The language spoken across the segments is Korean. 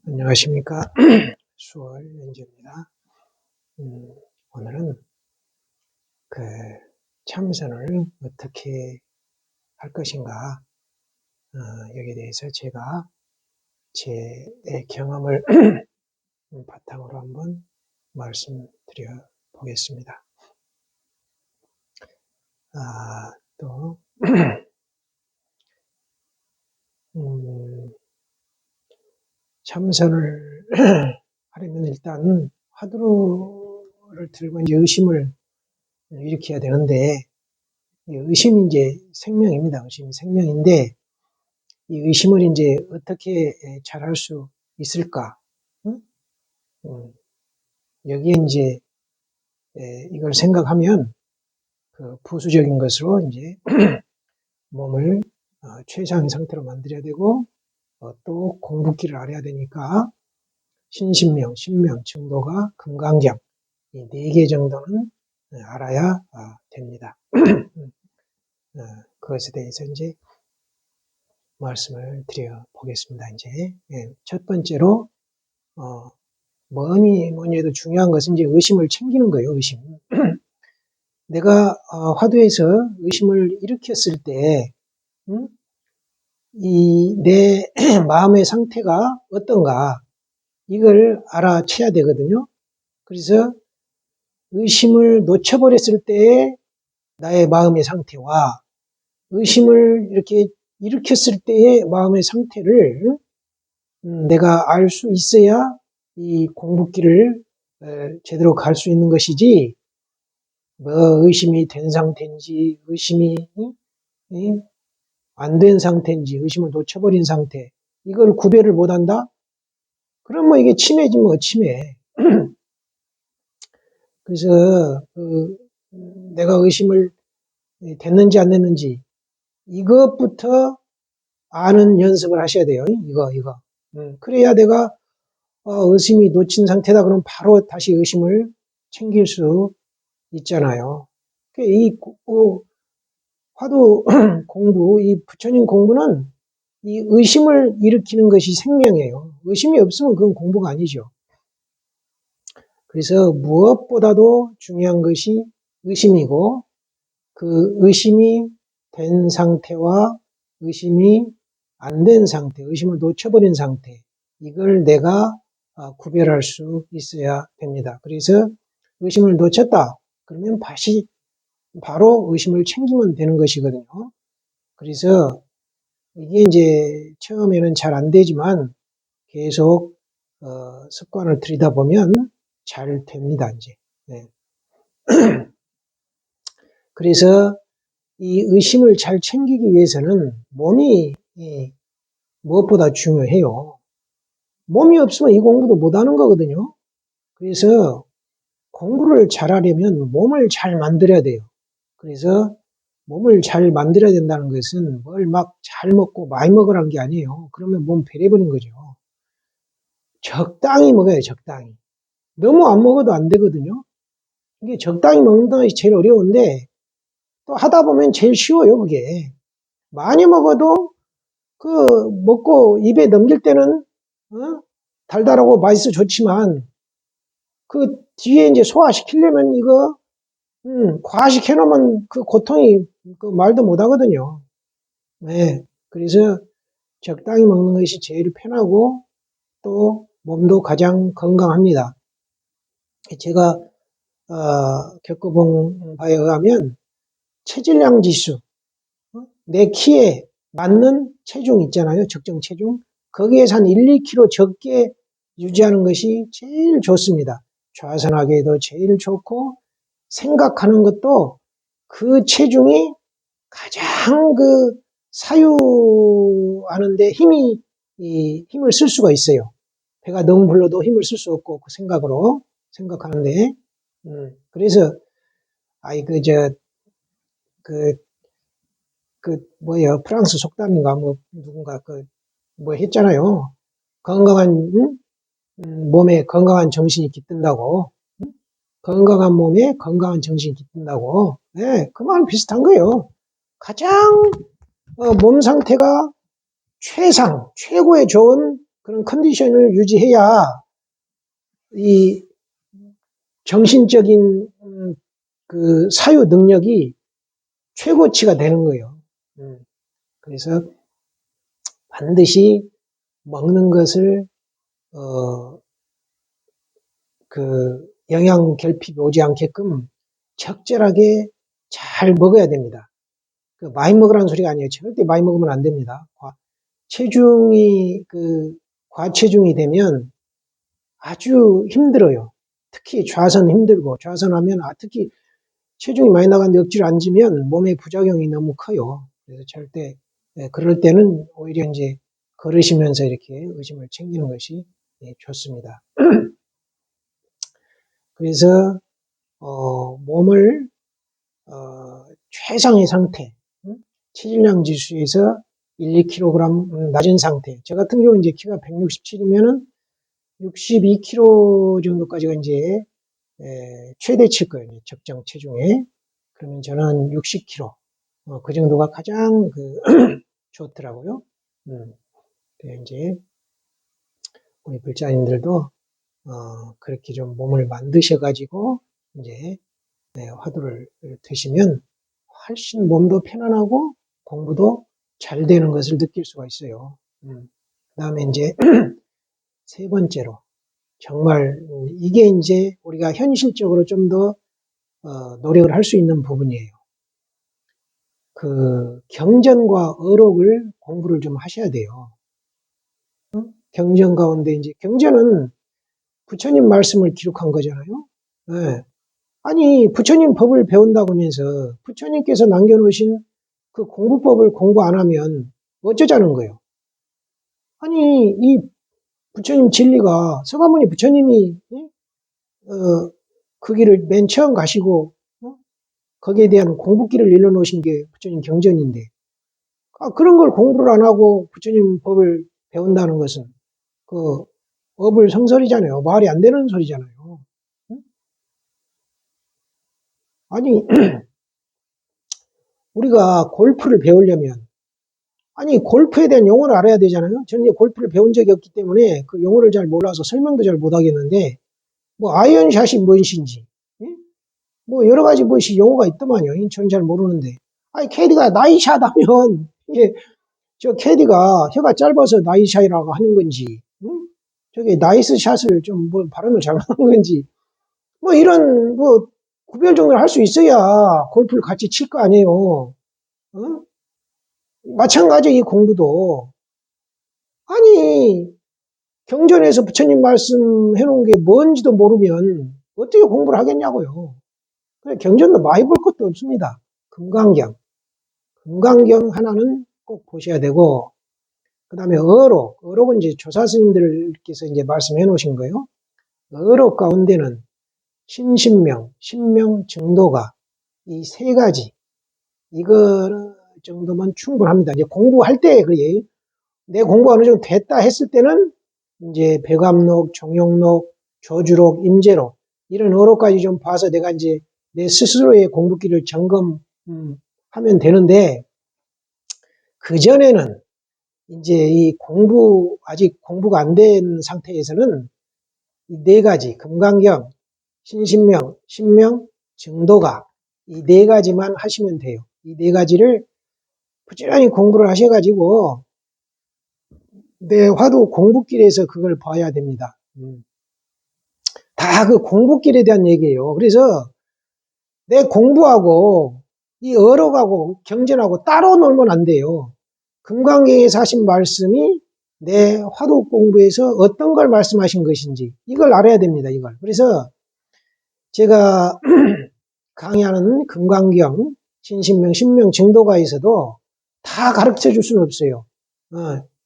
안녕하십니까. 수월 연주입니다. 오늘은 그 참선을 어떻게 할 것인가, 여기에 대해서 제가 제 경험을 바탕으로 한번 말씀드려 보겠습니다. 또, 참선을 하려면 일단 화두를 들고 이제 의심을 일으켜야 되는데, 의심이 이제 생명입니다. 의심이 생명인데, 이 의심을 이제 어떻게 잘할 수 있을까? 응? 여기에 이제 이걸 생각하면 그 부수적인 것으로 이제 몸을 최상의 상태로 만들어야 되고, 또 공부기를 알아야 되니까 신신명, 신명, 정도가 금강경 이 4개 정도는 알아야 됩니다. 그것에 대해서 이제 말씀을 드려 보겠습니다. 이제 첫 번째로 뭐니 해도 중요한 것은 이제 의심을 챙기는 거예요. 의심. 내가 화두에서 의심을 일으켰을 때, 이 내 마음의 상태가 어떤가 이걸 알아채야 되거든요. 그래서 의심을 놓쳐버렸을 때의 나의 마음의 상태와 의심을 이렇게 일으켰을 때의 마음의 상태를 내가 알 수 있어야 이 공부길을 제대로 갈 수 있는 것이지, 뭐 의심이 된 상태인지 의심이 안 된 상태인지 의심을 놓쳐버린 상태, 이걸 구별을 못한다? 그럼 뭐 이게 치매지 뭐 치매. 그래서 내가 의심을 됐는지 안 됐는지 이것부터 아는 연습을 하셔야 돼요. 이거. 그래야 내가 의심이 놓친 상태다 그러면 바로 다시 의심을 챙길 수 있잖아요. 이 화두 공부, 이 부처님 공부는 이 의심을 일으키는 것이 생명이에요. 의심이 없으면 그건 공부가 아니죠. 그래서 무엇보다도 중요한 것이 의심이고, 그 의심이 된 상태와 의심이 안 된 상태, 의심을 놓쳐버린 상태, 이걸 내가 구별할 수 있어야 됩니다. 그래서 의심을 놓쳤다 그러면 다시 바로 의심을 챙기면 되는 것이거든요. 그래서 이게 이제 처음에는 잘 안 되지만 계속 습관을 들이다 보면 잘 됩니다. 이제. 네. 그래서 이 의심을 잘 챙기기 위해서는 몸이 무엇보다 중요해요. 몸이 없으면 이 공부도 못하는 거거든요. 그래서 공부를 잘하려면 몸을 잘 만들어야 돼요. 그래서 몸을 잘 만들어야 된다는 것은 뭘 막 잘 먹고 많이 먹으라는 게 아니에요. 그러면 몸 배려버린 거죠. 적당히 먹어야 돼요. 적당히. 너무 안 먹어도 안 되거든요. 이게 적당히 먹는 것이 제일 어려운데, 또 하다 보면 제일 쉬워요. 그게. 많이 먹어도 그 먹고 입에 넘길 때는 달달하고 맛있어 좋지만, 그 뒤에 이제 소화시키려면 이거 과식 해놓으면 그 고통이 그 말도 못 하거든요. 네. 그래서 적당히 먹는 것이 제일 편하고 또 몸도 가장 건강합니다. 제가 겪어본 바에 의하면 체질량 지수, 내 키에 맞는 체중 있잖아요. 적정 체중. 거기에서 한 1, 2kg 적게 유지하는 것이 제일 좋습니다. 좌선하기에도 제일 좋고, 생각하는 것도 그 체중이 가장 그 사유하는데 힘을 쓸 수가 있어요. 배가 너무 불러도 힘을 쓸 수 없고, 그 생각으로 생각하는데, 그래서, 프랑스 속담인가, 누군가, 했잖아요. 건강한, 몸에 건강한 정신이 깃든다고. 건강한 몸에 건강한 정신이 깃든다고. 네, 그 말 비슷한 거예요. 가장, 몸 상태가 최고의 좋은 그런 컨디션을 유지해야 이 정신적인 그 사유 능력이 최고치가 되는 거예요. 그래서 반드시 먹는 것을 그 영양 결핍이 오지 않게끔 적절하게 잘 먹어야 됩니다. 그 많이 먹으라는 소리가 아니에요. 절대 많이 먹으면 안 됩니다. 체중이 과체중이 되면 아주 힘들어요. 특히 좌선 힘들고, 좌선하면 특히 체중이 많이 나가는데 억지로 앉으면 몸에 부작용이 너무 커요. 그래서 절대 그럴 때는 오히려 이제 걸으시면서 이렇게 의심을 챙기는 것이 좋습니다. 그래서 몸을 최상의 상태, 체질량 지수에서 1, 2kg 낮은 상태. 저 같은 경우 이제 키가 167이면은 62kg 정도까지가 이제 최대치일 거예요. 적정 체중에. 그러면 저는 60kg. 그 정도가 가장 좋더라고요. 이제 우리 불자님들도 그렇게 좀 몸을 만드셔가지고 이제 화두를 드시면 훨씬 몸도 편안하고 공부도 잘 되는 것을 느낄 수가 있어요. 그 다음에 이제 세 번째로 정말 이게 이제 우리가 현실적으로 좀 더 노력을 할 수 있는 부분이에요. 그 경전과 어록을 공부를 좀 하셔야 돼요. 경전 가운데 이제 경전은 부처님 말씀을 기록한 거잖아요. 네. 아니 부처님 법을 배운다고 하면서 부처님께서 남겨놓으신 그 공부법을 공부 안 하면 어쩌자는 거예요. 아니 이 부처님 진리가 서가모니 부처님이 그 길을 맨 처음 가시고 거기에 대한 공부길을 일러놓으신 게 부처님 경전인데 그런 걸 공부를 안 하고 부처님 법을 배운다는 것은 그 어불성설이잖아요. 말이 안 되는 소리잖아요. 아니 우리가 골프를 배우려면 아니 골프에 대한 용어를 알아야 되잖아요. 저는 이제 골프를 배운 적이 없기 때문에 그 용어를 잘 몰라서 설명도 잘 못하겠는데 뭐 아이언샷이 무엇인지 뭐 여러 가지 무엇이 용어가 있더만요. 저는 잘 모르는데 아니 캐디가 나이샷 하면 이게 저 캐디가 혀가 짧아서 나이샷이라고 하는 건지 저게 나이스 샷을 좀 뭐 발음을 잘못한 건지 뭐 이런 뭐 구별 정도를 할 수 있어야 골프를 같이 칠 거 아니에요. 마찬가지 이 공부도 아니 경전에서 부처님 말씀해 놓은 게 뭔지도 모르면 어떻게 공부를 하겠냐고요. 그래 경전도 많이 볼 것도 없습니다. 금강경 하나는 꼭 보셔야 되고 그 다음에 어록은 이제 조사 스님들께서 이제 말씀해 놓으신 거예요. 어록 가운데는 신신명, 신명, 정도가 이 세 가지 이거 정도면 충분합니다. 이제 공부할 때 그래요. 내 공부 어느 정도 됐다 했을 때는 이제 배감록, 종용록, 조주록, 임재록 이런 어록까지 좀 봐서 내가 이제 내 스스로의 공부길을 점검하면 되는데 그 전에는 이제 이 아직 공부가 안 된 상태에서는 이 네 가지 금강경, 신신명, 신명, 정도가 이 네 가지만 하시면 돼요. 이 네 가지를 부지런히 공부를 하셔가지고 내 화두 공부길에서 그걸 봐야 됩니다. 다 그 공부길에 대한 얘기예요. 그래서 내 공부하고 이 어록하고 경전하고 따로 놀면 안 돼요. 금강경에서 하신 말씀이 내 화두 공부에서 어떤 걸 말씀하신 것인지 이걸 알아야 됩니다. 이걸. 그래서 제가 강의하는 금강경, 신신명, 신명, 정도가에서도 다 가르쳐 줄 수는 없어요.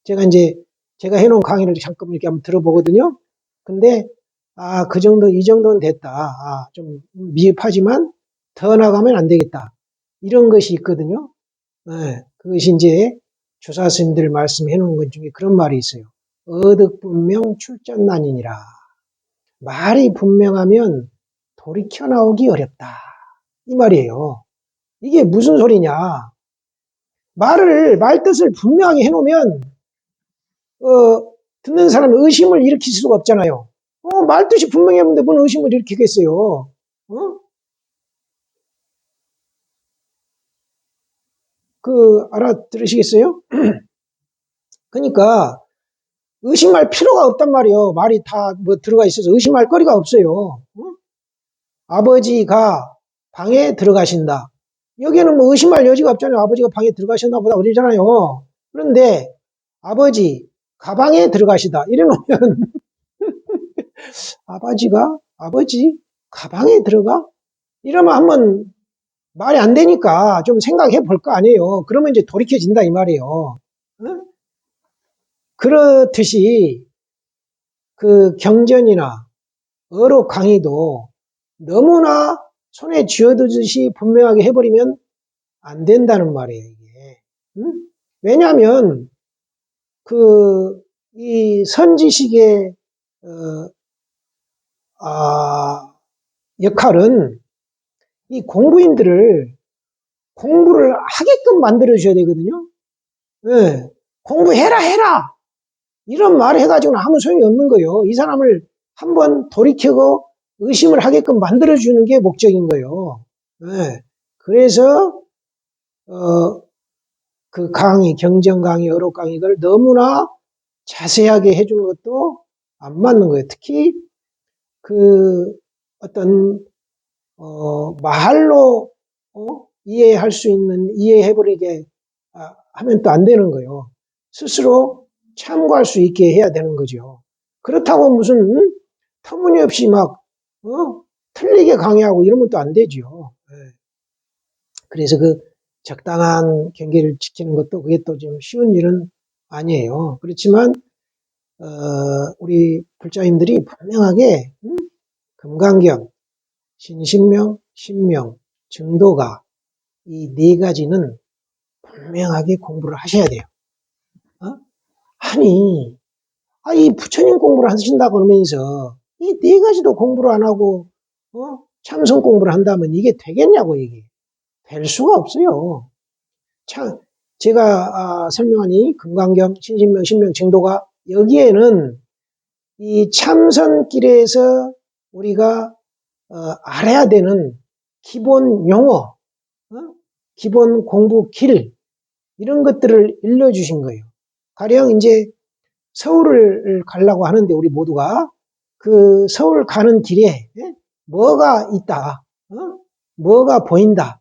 제가 해놓은 강의를 잠깐 이렇게 한번 들어보거든요. 근데 그 정도, 이 정도는 됐다. 좀 미흡하지만 더 나가면 안 되겠다. 이런 것이 있거든요. 그것이 이제 조사 스님들 말씀해 놓은 것 중에 그런 말이 있어요. 어득분명 출전난이니라. 말이 분명하면 돌이켜 나오기 어렵다. 이 말이에요. 이게 무슨 소리냐. 말 뜻을 분명하게 해놓으면, 듣는 사람은 의심을 일으킬 수가 없잖아요. 말뜻이 분명히 했는데 뭔 의심을 일으키겠어요. 알아들으시겠어요? 그러니까, 의심할 필요가 없단 말이에요. 말이 다 뭐 들어가 있어서 의심할 거리가 없어요. 아버지가 방에 들어가신다. 여기에는 뭐 의심할 여지가 없잖아요. 아버지가 방에 들어가셨나 보다 그러잖아요. 그런데 아버지 가방에 들어가시다. 이래놓으면 아버지 가방에 들어가? 이러면 한번 말이 안 되니까 좀 생각해 볼 거 아니에요. 그러면 이제 돌이켜진다 이 말이에요. 응? 그렇듯이 그 경전이나 어록 강의도 너무나 손에 쥐어두듯이 분명하게 해버리면 안 된다는 말이에요, 이게. 응? 왜냐하면 이 선지식의 역할은 이 공부인들을 공부를 하게끔 만들어 줘야 되거든요. 네. 공부해라! 이런 말을 해가지고는 아무 소용이 없는 거예요. 이 사람을 한번 돌이키고 의심을 하게끔 만들어 주는 게 목적인 거예요. 네. 그래서 그 경전 강의, 어록 강의를 너무나 자세하게 해주는 것도 안 맞는 거예요. 특히 어떤 말로 이해할 수 있는, 이해해버리게 하면 또 안 되는 거예요. 스스로 참고할 수 있게 해야 되는 거죠. 그렇다고 무슨 터무니없이 막 틀리게 강의하고 이러면 또 안 되죠. 그래서 그 적당한 경계를 지키는 것도 그게 또 좀 쉬운 일은 아니에요. 그렇지만 우리 불자님들이 분명하게 금강경, 신신명, 신명, 증도가 이 네 가지는 분명하게 공부를 하셔야 돼요. 아니, 이 부처님 공부를 하신다고 그러면서 이 네 가지도 공부를 안 하고 참선 공부를 한다면 이게 되겠냐고 이게. 될 수가 없어요. 참, 제가 설명한 이 금강경, 신신명, 신명, 증도가 여기에는 이 참선길에서 우리가 알아야 되는 기본 용어, 기본 공부 길 이런 것들을 일러주신 거예요. 가령 이제 서울을 가려고 하는데 우리 모두가 그 서울 가는 길에 뭐가 있다, 뭐가 보인다,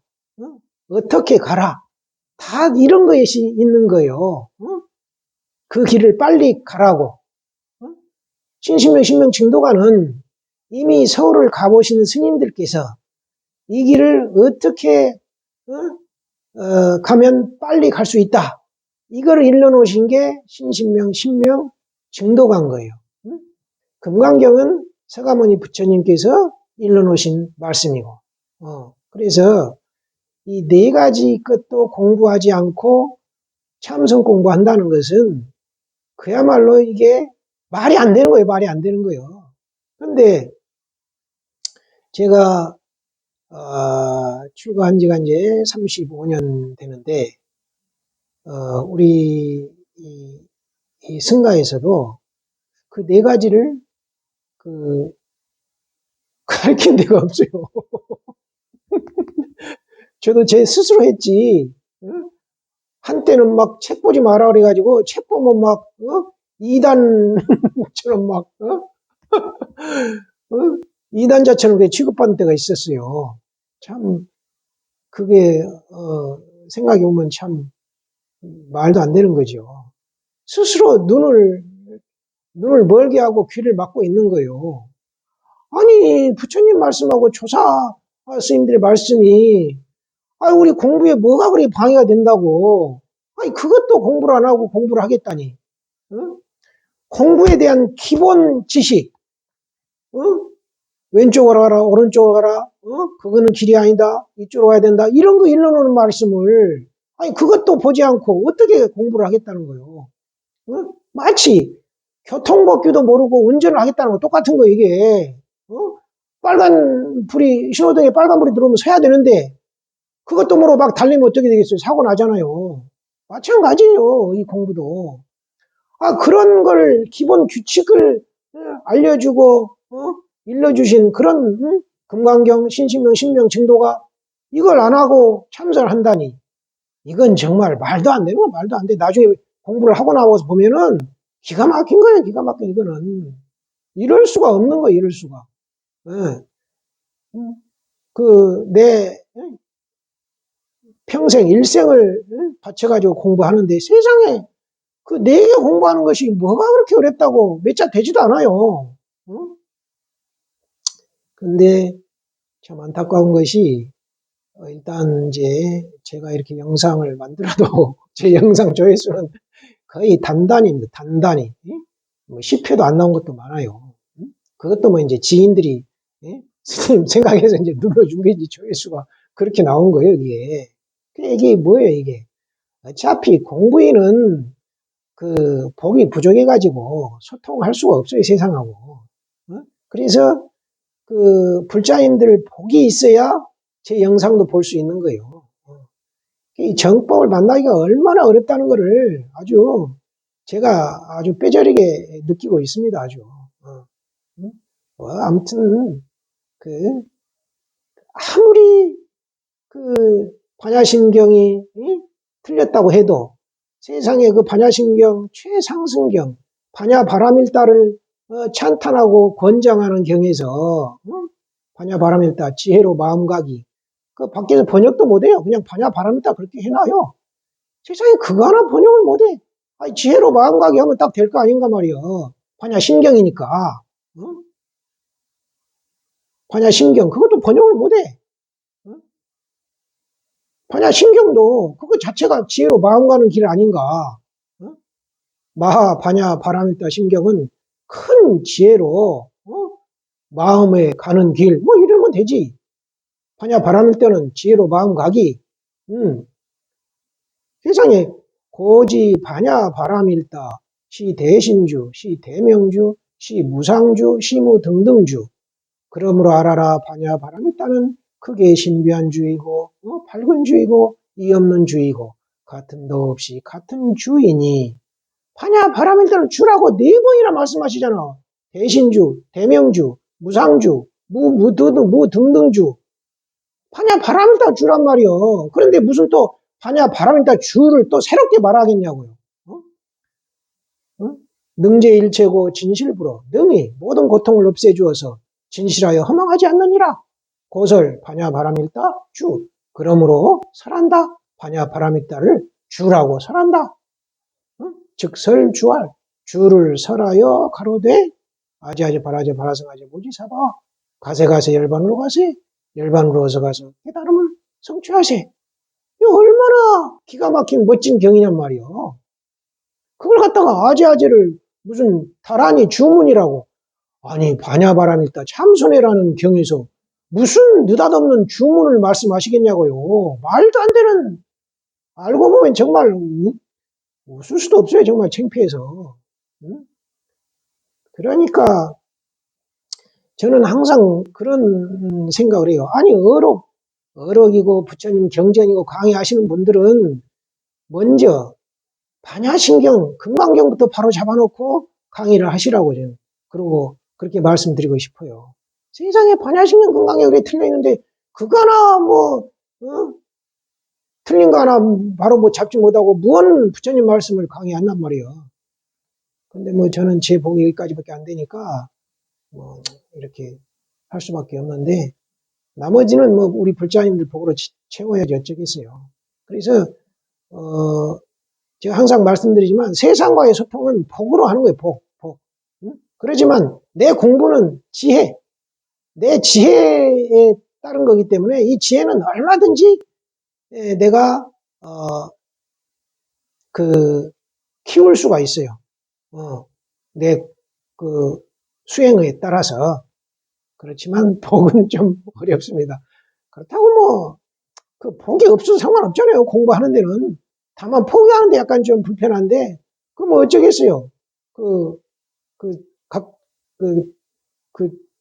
어떻게 가라, 다 이런 것이 있는 거예요. 그 길을 빨리 가라고. 신신명, 신명, 증도가는 이미 서울을 가보신 스님들께서 이 길을 어떻게 가면 빨리 갈 수 있다. 이거를 일러놓으신 게 신신명, 신명, 증도가인 거예요. 금강경은 서가모니 부처님께서 일러놓으신 말씀이고, 그래서 이 네 가지 것도 공부하지 않고 참선 공부한다는 것은 그야말로 이게 말이 안 되는 거예요. 말이 안 되는 거예요. 그런데 제가 출가한 지가 이제 35년 되는데 우리 이 승가에서도 그 네 가지를 가르친 데가 없어요. 저도 제 스스로 했지. 한때는 막 책 보지 마라 그래가지고 책 보면 막 이단처럼 막 이단자처럼 취급받는 때가 있었어요. 참 그게 생각해 보면 참 말도 안 되는 거죠. 스스로 눈을 멀게 하고 귀를 막고 있는 거예요. 아니 부처님 말씀하고 조사 스님들의 말씀이 우리 공부에 뭐가 그리 방해가 된다고. 그것도 공부를 안 하고 공부를 하겠다니. 공부에 대한 기본 지식, 왼쪽으로 가라, 오른쪽으로 가라, 그거는 길이 아니다, 이쪽으로 가야 된다, 이런 거 일러놓는 말씀을, 그것도 보지 않고 어떻게 공부를 하겠다는 거예요. 마치 교통법규도 모르고 운전을 하겠다는 거 똑같은 거, 이게. 신호등에 빨간불이 들어오면 서야 되는데, 그것도 모르고 막 달리면 어떻게 되겠어요? 사고 나잖아요. 마찬가지예요, 이 공부도. 그런 걸 기본 규칙을 알려주고 일러주신 그런 금강경, 신신명, 신명 증도가 이걸 안 하고 참선을 한다니 이건 정말 말도 안 되는 거 말도 안 돼. 나중에 공부를 하고 나와서 보면은 기가 막힌 거예요. 기가 막힌 이거는 이럴 수가 없는 거예요. 이럴 수가. 내 평생 일생을 바쳐가지고 공부하는데 세상에 그 4개 공부하는 것이 뭐가 그렇게 어렵다고 몇 자 되지도 않아요. 근데 참 안타까운 것이 일단 이제 제가 이렇게 영상을 만들어도 제 영상 조회수는 거의 단단입니다. 단단히. 뭐 10회도 안 나온 것도 많아요. 그것도 뭐 이제 지인들이 스님 생각해서 이제 눌러준 게 이제 조회수가 그렇게 나온 거예요, 이게. 이게 뭐예요, 이게? 어차피 공부인은 그 복이 부족해가지고 소통할 수가 없어요, 세상하고. 그래서 그 불자님들 복이 있어야 제 영상도 볼 수 있는 거예요. 이 정법을 만나기가 얼마나 어렵다는 것을 제가 아주 뼈저리게 느끼고 있습니다, 아주. 아무튼, 아무리 반야심경이 틀렸다고 해도 세상에 그 반야심경 최상승경, 반야바라밀다를 찬탄하고 권장하는 경에서 반야바라밀다 지혜로 마음가기 그 밖에서 번역도 못해요. 그냥 반야바라밀다 그렇게 해놔요. 세상에 그거 하나 번역을 못해. 지혜로 마음가기 하면 딱 될 거 아닌가 말이요. 반야심경이니까. 반야심경 그것도 번역을 못해. 반야심경도 그거 자체가 지혜로 마음 가는 길 아닌가. 마하 반야 바라밀다 심경은 큰 지혜로 마음에 가는 길 뭐 이러면 되지. 반야 바라밀다는 지혜로 마음 가기. 세상에 고지 반야 바라밀다 시 대신주 시 대명주 시 무상주 시무 등등주 그러므로 알아라 반야 바라밀다는 크게 신비한 주이고 밝은 주이고 이 없는 주이고 같음도 없이 같은 주이니 반야 바라밀다는 주라고 4번이나 말씀하시잖아. 대신주, 대명주, 무상주, 무등등주. 반야 바라밀다 주란 말이요. 그런데 무슨 또 반야 바라밀다 주를 또 새롭게 말하겠냐고요. 능제일체고 진실불어 능히 모든 고통을 없애주어서 진실하여 허망하지 않느니라. 고설 반야 바라밀다 주. 그러므로 설한다. 반야 바라밀다를 주라고 설한다. 즉 설주할 주를 설하여 가로되 아지아지 바라지 바라성하지 모지사바 가세 열반으로 가세 열반으로 어서 가서 깨달음을 성취하세. 이 얼마나 기가 막힌 멋진 경이냔 말이요. 그걸 갖다가 아지아지를 무슨 다란이 주문이라고 아니 반야바라밀다 참선해라는 경에서 무슨 느닷없는 주문을 말씀하시겠냐고요. 말도 안 되는 알고 보면 정말 웃을 수도 없어요. 정말 창피해서. 그러니까 저는 항상 그런 생각을 해요. 아니 어록이고 부처님 경전이고 강의하시는 분들은 먼저 반야신경, 금강경부터 바로 잡아놓고 강의를 하시라고 저는 그러고 그렇게 말씀드리고 싶어요. 세상에 반야신경, 금강경 그게 틀려있는데 그거 하나 틀린 거 하나 바로 잡지 못하고 무언 부처님 말씀을 강의한단 말이에요. 근데 저는 제 복이 여기까지밖에 안 되니까 이렇게 할 수밖에 없는데 나머지는 우리 불자님들 복으로 채워야지 어쩌겠어요. 그래서 제가 항상 말씀드리지만 세상과의 소통은 복으로 하는 거예요. 복. 그러지만 내 공부는 지혜, 내 지혜에 따른 거기 때문에 이 지혜는 얼마든지 내가 키울 수가 있어요. 내 수행에 따라서. 그렇지만 복은 좀 어렵습니다. 그렇다고 복이 없어도 상관없잖아요. 공부하는 데는. 다만 포기하는데 약간 좀 불편한데 어쩌겠어요.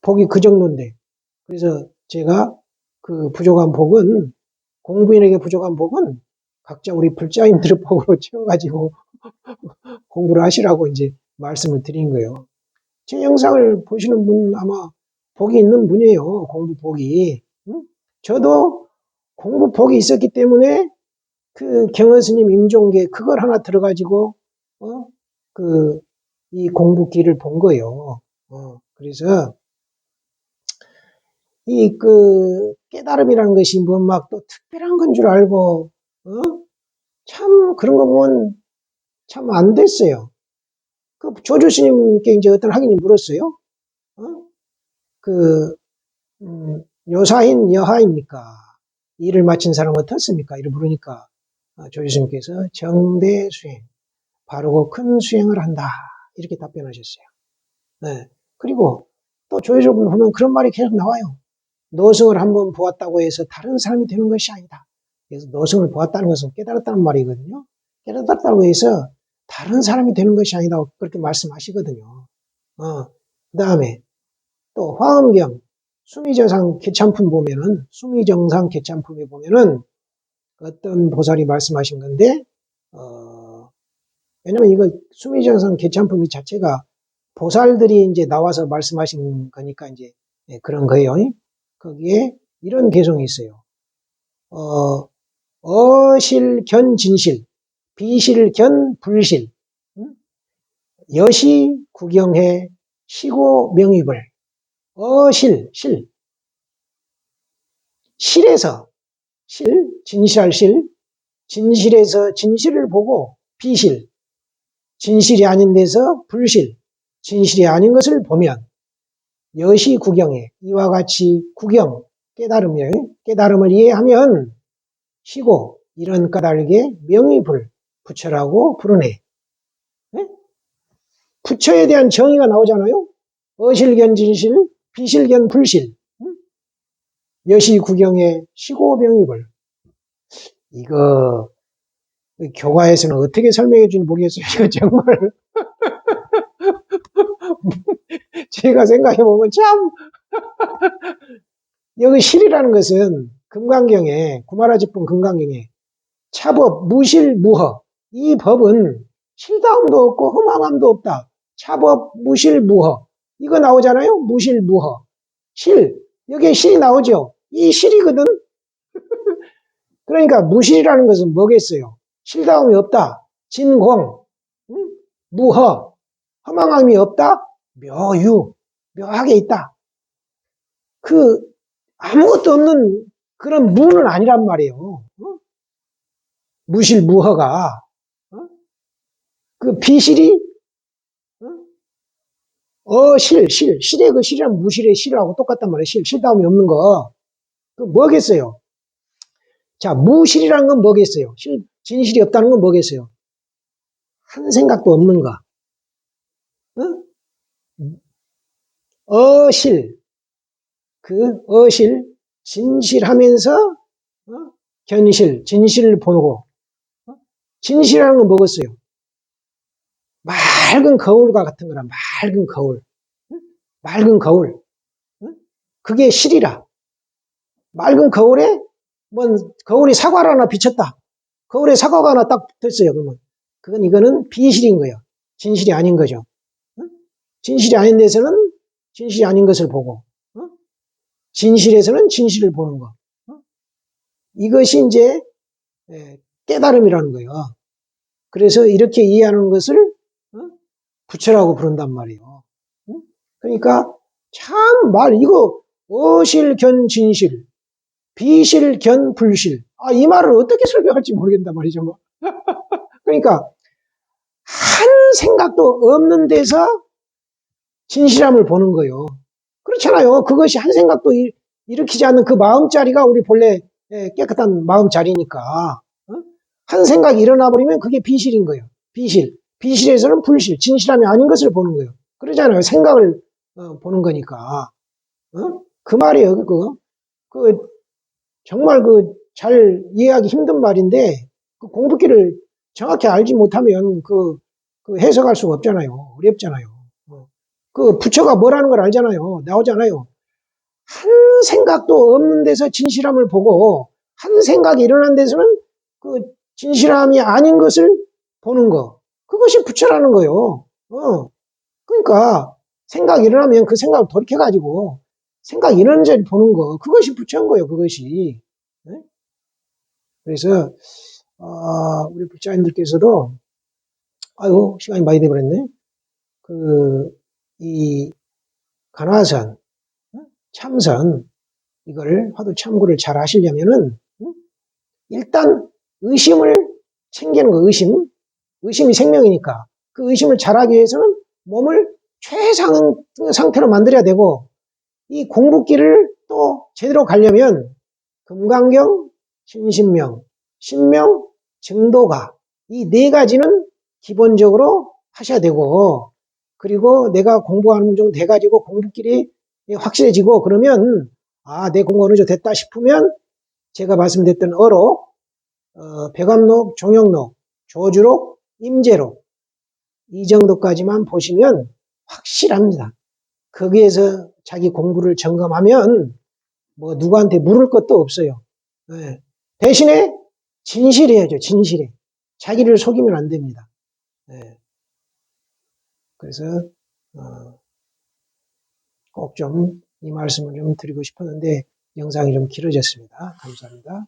복이 그 정도인데. 그래서 제가 부족한 복은 공부인에게 부족한 복은 각자 우리 불자인들의 복으로 채워가지고 공부를 하시라고 이제 말씀을 드린 거예요. 제 영상을 보시는 분 아마 복이 있는 분이에요. 공부 복이. 응? 저도 공부 복이 있었기 때문에 그 경허스님 임종계 그걸 하나 들어가지고 그 이 공부기를 본 거예요. 그래서 이 그 깨달음이라는 것이 뭐 막 또 특별한 건 줄 알고 참 그런 거 보면 참 안 됐어요. 그 조주스님께 이제 어떤 학인이 물었어요. 그 요사인 여하입니까? 일을 마친 사람 어떻습니까? 이를 물으니까 조주스님께서 정대 수행, 바르고 큰 수행을 한다. 이렇게 답변하셨어요. 네. 그리고 또 조회적으로 보면 그런 말이 계속 나와요. 노승을 한번 보았다고 해서 다른 사람이 되는 것이 아니다. 그래서 노승을 보았다는 것은 깨달았다는 말이거든요. 깨달았다고 해서 다른 사람이 되는 것이 아니다. 그렇게 말씀하시거든요. 그 다음에 또 화엄경 수미정상 개참품 보면은 수미정상 개참품에 보면은 어떤 보살이 말씀하신 건데 왜냐면 이거 수미정상 개참품 자체가 보살들이 이제 나와서 말씀하신 거니까 이제 그런 거예요. 거기에 이런 개성이 있어요. 어실견 진실, 비실견 불실, 여시 구경해 시고 명입을. 실에서 진실할 실, 진실에서 진실을 보고 비실, 진실이 아닌 데서 불실, 진실이 아닌 것을 보면 여시 구경해 이와 같이 구경, 깨달음을 이해하면 시고 이런 까닭에 명의불, 부처라고 부르네. 네? 부처에 대한 정의가 나오잖아요. 어실견 진실, 비실견 불실, 여시 구경해 시고 명의불. 이거 교과에서는 어떻게 설명해 주는지 모르겠어요. 이거 정말 제가 생각해 보면 참 여기 실이라는 것은 금강경에 구마라집분 금강경에 차법 무실 무허 이 법은 실다움도 없고 흠함함도 없다. 차법 무실 무허 이거 나오잖아요. 무실 무허 실 여기에 실이 나오죠. 이 실이거든. 그러니까 무실이라는 것은 뭐겠어요? 실다움이 없다. 진공 무허 허망함이 없다. 묘유 묘하게 있다. 그 아무것도 없는 그런 무는 아니란 말이에요. 무실무허가 그 비실이 실의 그 실이랑 무실의 실하고 똑같단 말이에요. 실다움이 없는 거. 그 뭐겠어요? 자, 무실이라는 건 뭐겠어요? 진실이 없다는 건 뭐겠어요? 한 생각도 없는 거. 어실, 그 어실, 진실하면서 견실, 진실을 보고 진실이라는 건 뭐겠어요? 맑은 거울과 같은 거라. 맑은 거울. 맑은 거울. 그게 실이라. 맑은 거울에 거울이 사과를 하나 비쳤다. 거울에 사과가 하나 딱 붙었어요. 그러면 이거는 비실인 거예요. 진실이 아닌 거죠. 진실이 아닌 데서는 진실이 아닌 것을 보고 진실에서는 진실을 보는 거. 이것이 이제 깨달음이라는 거예요. 그래서 이렇게 이해하는 것을 부처라고 부른단 말이에요. 그러니까 참 이거 어실견 진실, 비실견 불실. 이 말을 어떻게 설명할지 모르겠단 말이죠. 뭐. 그러니까 한 생각도 없는 데서 진실함을 보는 거예요. 그렇잖아요. 그것이 한 생각도 일으키지 않는 그 마음자리가 우리 본래 깨끗한 마음자리니까 한 생각이 일어나 버리면 그게 비실인 거예요. 비실에서는 불실, 진실함이 아닌 것을 보는 거예요. 그러잖아요. 생각을 보는 거니까. 그 말이에요. 정말 잘 이해하기 힘든 말인데 그 공부기를 정확히 알지 못하면 그 해석할 수가 없잖아요. 어렵잖아요. 그 부처가 뭐라는 걸 알잖아요. 나오잖아요. 한 생각도 없는 데서 진실함을 보고 한 생각이 일어난 데서는 그 진실함이 아닌 것을 보는 거. 그것이 부처라는 거예요. 그러니까 생각 일어나면 그 생각을 돌이켜가지고 생각 일어나는 자리 보는 거, 그것이 부처인 거예요. 그것이. 네? 그래서 우리 부처님들께서도 아이고 시간이 많이 돼버렸네. 이 간화선, 참선 이걸 화두 참고를 잘 하시려면은 일단 의심을 챙기는 거. 의심이 생명이니까 그 의심을 잘하기 위해서는 몸을 최상 상태로 만들어야 되고, 이 공부길을 또 제대로 가려면 금강경, 신신명, 신명, 증도가 이 네 가지는 기본적으로 하셔야 되고, 그리고 내가 공부하는 좀 돼가지고 공부길이 확실해지고 그러면 내 공부 어느 정도 됐다 싶으면 제가 말씀드렸던 어록, 배관록, 종영록, 조주록, 임재록 이 정도까지만 보시면 확실합니다. 거기에서 자기 공부를 점검하면 뭐 누구한테 물을 것도 없어요. 네. 대신에 진실해야죠. 진실해. 자기를 속이면 안 됩니다. 네. 그래서 꼭 좀 이 말씀을 좀 드리고 싶었는데 영상이 좀 길어졌습니다. 감사합니다.